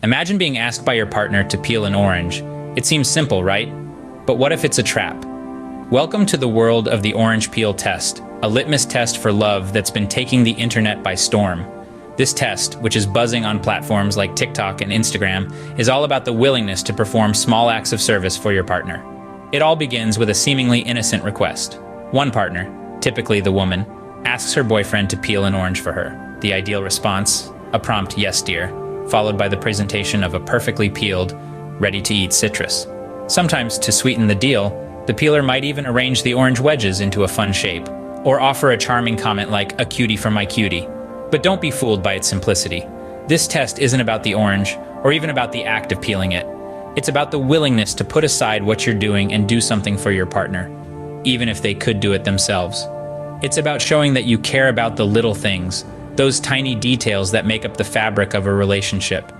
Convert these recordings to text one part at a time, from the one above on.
Imagine being asked by your partner to peel an orange. It seems simple, right? But what if it's a trap? Welcome to the world of the orange peel test, a litmus test for love that's been taking the internet by storm. This test, which is buzzing on platforms like TikTok and Instagram, is all about the willingness to perform small acts of service for your partner. It all begins with a seemingly innocent request. One partner, typically the woman, asks her boyfriend to peel an orange for her. The ideal response, a prompt "yes, dear," followed by the presentation of a perfectly peeled, ready-to-eat citrus. Sometimes, to sweeten the deal, the peeler might even arrange the orange wedges into a fun shape, or offer a charming comment like "a cutie for my cutie." But don't be fooled by its simplicity. This test isn't about the orange, or even about the act of peeling it. It's about the willingness to put aside what you're doing and do something for your partner, even if they could do it themselves. It's about showing that you care about the little things, those tiny details that make up the fabric of a relationship.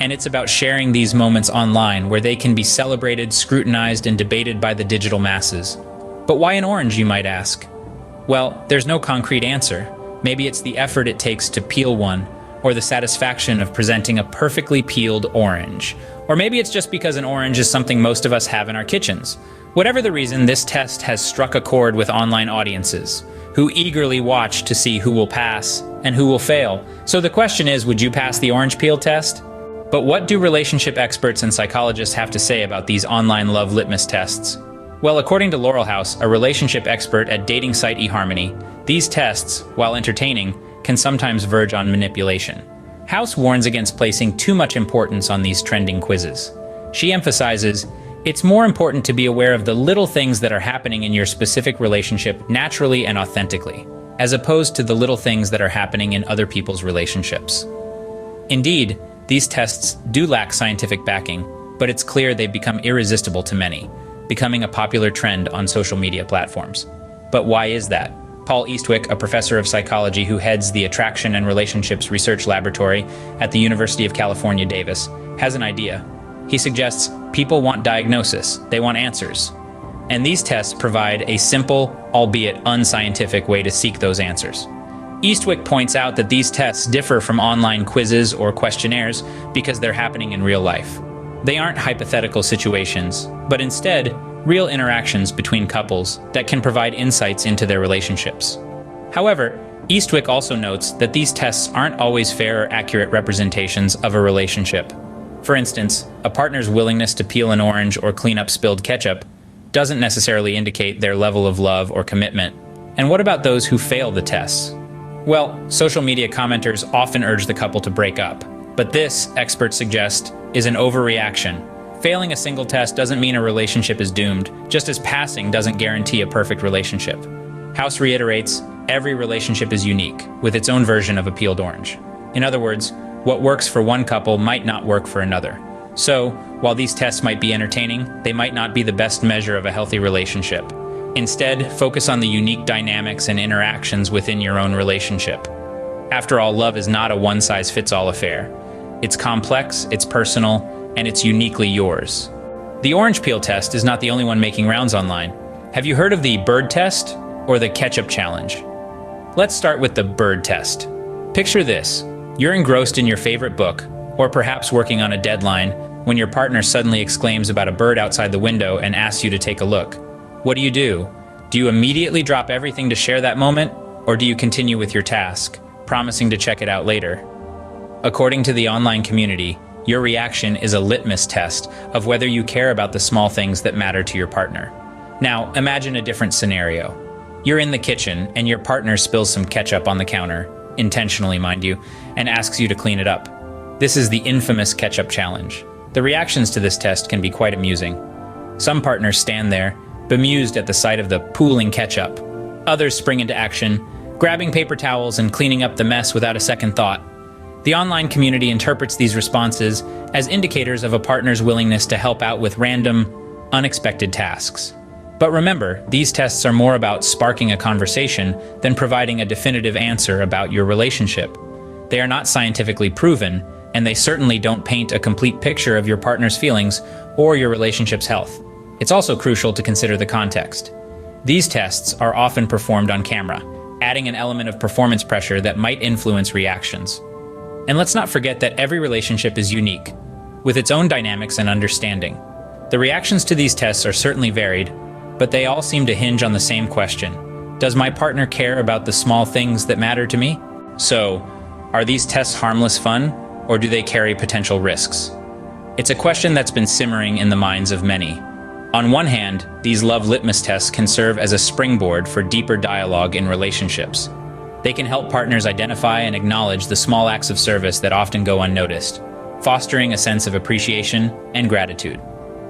And it's about sharing these moments online where they can be celebrated, scrutinized, and debated by the digital masses. But why an orange, you might ask? Well, there's no concrete answer. Maybe it's the effort it takes to peel one, or the satisfaction of presenting a perfectly peeled orange. Or maybe it's just because an orange is something most of us have in our kitchens. Whatever the reason, this test has struck a chord with online audiences, who eagerly watch to see who will pass and who will fail. So the question is, would you pass the orange peel test? But what do relationship experts and psychologists have to say about these online love litmus tests? Well, according to Laurel House, a relationship expert at dating site eHarmony, these tests, while entertaining, can sometimes verge on manipulation. House warns against placing too much importance on these trending quizzes. She emphasizes, it's more important to be aware of the little things that are happening in your specific relationship naturally and authentically, as opposed to the little things that are happening in other people's relationships. Indeed, these tests do lack scientific backing, but it's clear they've become irresistible to many, becoming a popular trend on social media platforms. But why is that? Paul Eastwick, a professor of psychology who heads the Attraction and Relationships Research Laboratory at the University of California, Davis, has an idea. He suggests people want diagnosis, they want answers. And these tests provide a simple, albeit unscientific way to seek those answers. Eastwick points out that these tests differ from online quizzes or questionnaires because they're happening in real life. They aren't hypothetical situations, but instead, real interactions between couples that can provide insights into their relationships. However, Eastwick also notes that these tests aren't always fair or accurate representations of a relationship. For instance, a partner's willingness to peel an orange or clean up spilled ketchup doesn't necessarily indicate their level of love or commitment. And what about those who fail the tests? Well, social media commenters often urge the couple to break up. But this, experts suggest, is an overreaction. Failing a single test doesn't mean a relationship is doomed, just as passing doesn't guarantee a perfect relationship. House reiterates, every relationship is unique, with its own version of a peeled orange. In other words, what works for one couple might not work for another. So, while these tests might be entertaining, they might not be the best measure of a healthy relationship. Instead, focus on the unique dynamics and interactions within your own relationship. After all, love is not a one-size-fits-all affair. It's complex, it's personal, and it's uniquely yours. The orange peel test is not the only one making rounds online. Have you heard of the bird test or the ketchup challenge? Let's start with the bird test. Picture this. You're engrossed in your favorite book, or perhaps working on a deadline, when your partner suddenly exclaims about a bird outside the window and asks you to take a look. What do? Do you immediately drop everything to share that moment, or do you continue with your task, promising to check it out later? According to the online community, your reaction is a litmus test of whether you care about the small things that matter to your partner. Now, imagine a different scenario. You're in the kitchen and your partner spills some ketchup on the counter, intentionally mind you, and asks you to clean it up. This is the infamous ketchup challenge. The reactions to this test can be quite amusing. Some partners stand there, bemused at the sight of the pooling ketchup. Others spring into action, grabbing paper towels and cleaning up the mess without a second thought. The online community interprets these responses as indicators of a partner's willingness to help out with random, unexpected tasks. But remember, these tests are more about sparking a conversation than providing a definitive answer about your relationship. They are not scientifically proven, and they certainly don't paint a complete picture of your partner's feelings or your relationship's health. It's also crucial to consider the context. These tests are often performed on camera, adding an element of performance pressure that might influence reactions. And let's not forget that every relationship is unique, with its own dynamics and understanding. The reactions to these tests are certainly varied, but they all seem to hinge on the same question. Does my partner care about the small things that matter to me? So, are these tests harmless fun, or do they carry potential risks? It's a question that's been simmering in the minds of many. On one hand, these love litmus tests can serve as a springboard for deeper dialogue in relationships. They can help partners identify and acknowledge the small acts of service that often go unnoticed, fostering a sense of appreciation and gratitude.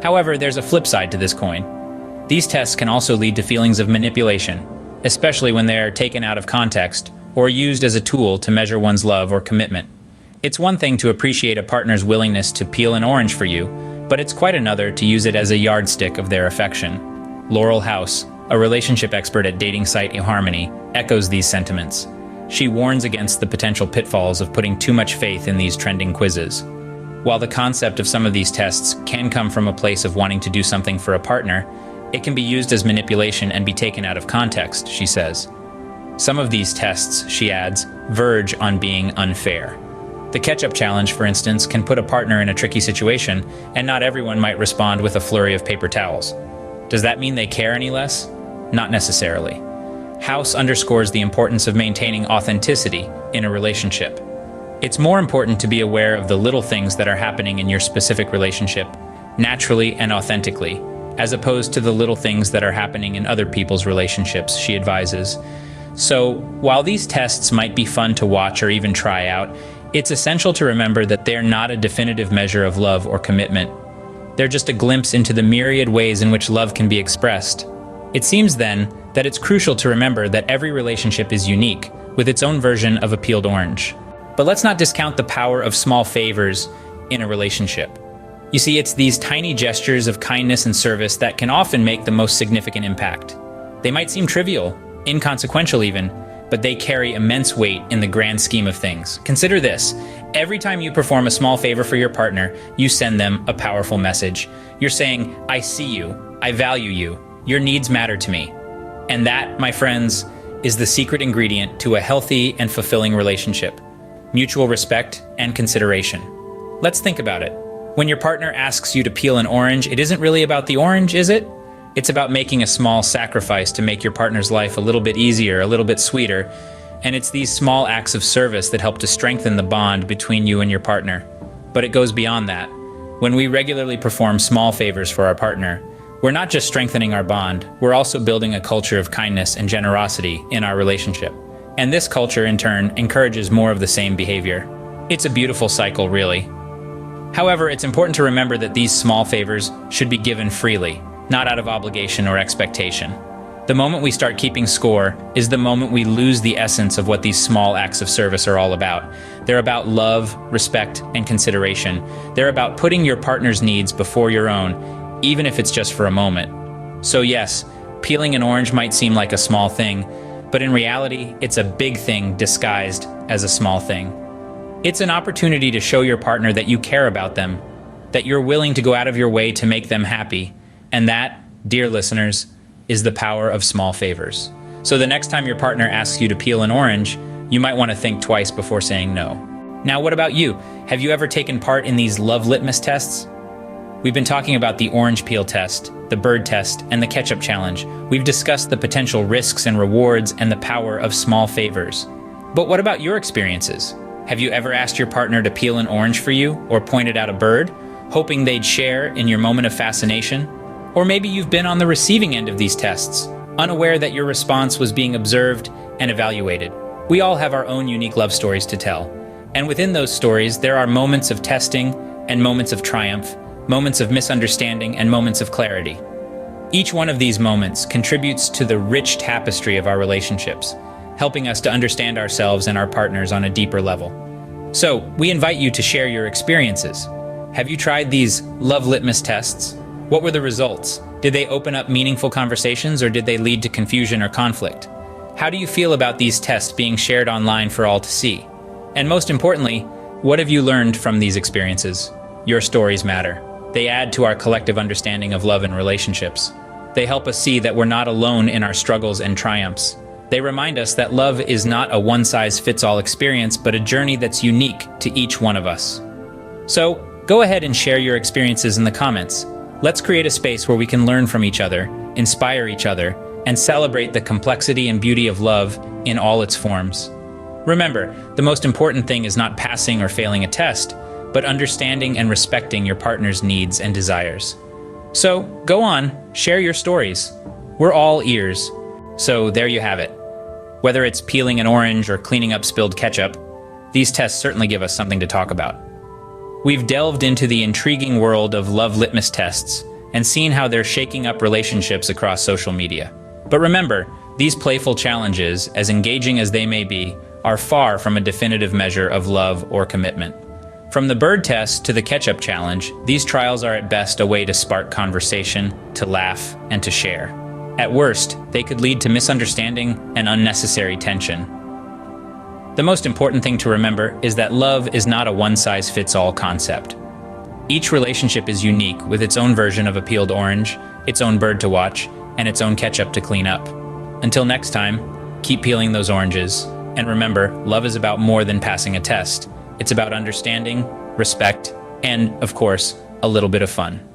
However, there's a flip side to this coin. These tests can also lead to feelings of manipulation, especially when they are taken out of context or used as a tool to measure one's love or commitment. It's one thing to appreciate a partner's willingness to peel an orange for you, but it's quite another to use it as a yardstick of their affection. Laurel House, a relationship expert at dating site eHarmony, echoes these sentiments. She warns against the potential pitfalls of putting too much faith in these trending quizzes. While the concept of some of these tests can come from a place of wanting to do something for a partner, it can be used as manipulation and be taken out of context, she says. Some of these tests, she adds, verge on being unfair. The ketchup challenge, for instance, can put a partner in a tricky situation, and not everyone might respond with a flurry of paper towels. Does that mean they care any less? Not necessarily. House underscores the importance of maintaining authenticity in a relationship. It's more important to be aware of the little things that are happening in your specific relationship, naturally and authentically, as opposed to the little things that are happening in other people's relationships, she advises. So, while these tests might be fun to watch or even try out, it's essential to remember that they're not a definitive measure of love or commitment. They're just a glimpse into the myriad ways in which love can be expressed. It seems then that it's crucial to remember that every relationship is unique, with its own version of a peeled orange. But let's not discount the power of small favors in a relationship. You see, it's these tiny gestures of kindness and service that can often make the most significant impact. They might seem trivial, inconsequential even, but they carry immense weight in the grand scheme of things. Consider this. Every time you perform a small favor for your partner, you send them a powerful message. You're saying, I see you, I value you, your needs matter to me. And that, my friends, is the secret ingredient to a healthy and fulfilling relationship. Mutual respect and consideration. Let's think about it. When your partner asks you to peel an orange, it isn't really about the orange, is it? It's about making a small sacrifice to make your partner's life a little bit easier, a little bit sweeter. And it's these small acts of service that help to strengthen the bond between you and your partner. But it goes beyond that. When we regularly perform small favors for our partner, we're not just strengthening our bond, we're also building a culture of kindness and generosity in our relationship. And this culture, in turn, encourages more of the same behavior. It's a beautiful cycle, really. However, it's important to remember that these small favors should be given freely, not out of obligation or expectation. The moment we start keeping score is the moment we lose the essence of what these small acts of service are all about. They're about love, respect, and consideration. They're about putting your partner's needs before your own, even if it's just for a moment. So yes, peeling an orange might seem like a small thing, but in reality, it's a big thing disguised as a small thing. It's an opportunity to show your partner that you care about them, that you're willing to go out of your way to make them happy. And that, dear listeners, is the power of small favors. So the next time your partner asks you to peel an orange, you might want to think twice before saying no. Now, what about you? Have you ever taken part in these love litmus tests? We've been talking about the orange peel test, the bird test, and the ketchup challenge. We've discussed the potential risks and rewards and the power of small favors. But what about your experiences? Have you ever asked your partner to peel an orange for you or pointed out a bird, hoping they'd share in your moment of fascination? Or maybe you've been on the receiving end of these tests, unaware that your response was being observed and evaluated. We all have our own unique love stories to tell. And within those stories, there are moments of testing and moments of triumph, moments of misunderstanding and moments of clarity. Each one of these moments contributes to the rich tapestry of our relationships, helping us to understand ourselves and our partners on a deeper level. So, we invite you to share your experiences. Have you tried these love litmus tests? What were the results? Did they open up meaningful conversations or did they lead to confusion or conflict? How do you feel about these tests being shared online for all to see? And most importantly, what have you learned from these experiences? Your stories matter. They add to our collective understanding of love and relationships. They help us see that we're not alone in our struggles and triumphs. They remind us that love is not a one-size-fits-all experience, but a journey that's unique to each one of us. So, go ahead and share your experiences in the comments. Let's create a space where we can learn from each other, inspire each other, and celebrate the complexity and beauty of love in all its forms. Remember, the most important thing is not passing or failing a test, but understanding and respecting your partner's needs and desires. So, go on, share your stories. We're all ears. So there you have it. Whether it's peeling an orange or cleaning up spilled ketchup, these tests certainly give us something to talk about. We've delved into the intriguing world of love litmus tests and seen how they're shaking up relationships across social media. But remember, these playful challenges, as engaging as they may be, are far from a definitive measure of love or commitment. From the bird test to the ketchup challenge, these trials are at best a way to spark conversation, to laugh, and to share. At worst, they could lead to misunderstanding and unnecessary tension. The most important thing to remember is that love is not a one-size-fits-all concept. Each relationship is unique, with its own version of a peeled orange, its own bird to watch, and its own ketchup to clean up. Until next time, keep peeling those oranges. And remember, love is about more than passing a test. It's about understanding, respect, and, of course, a little bit of fun.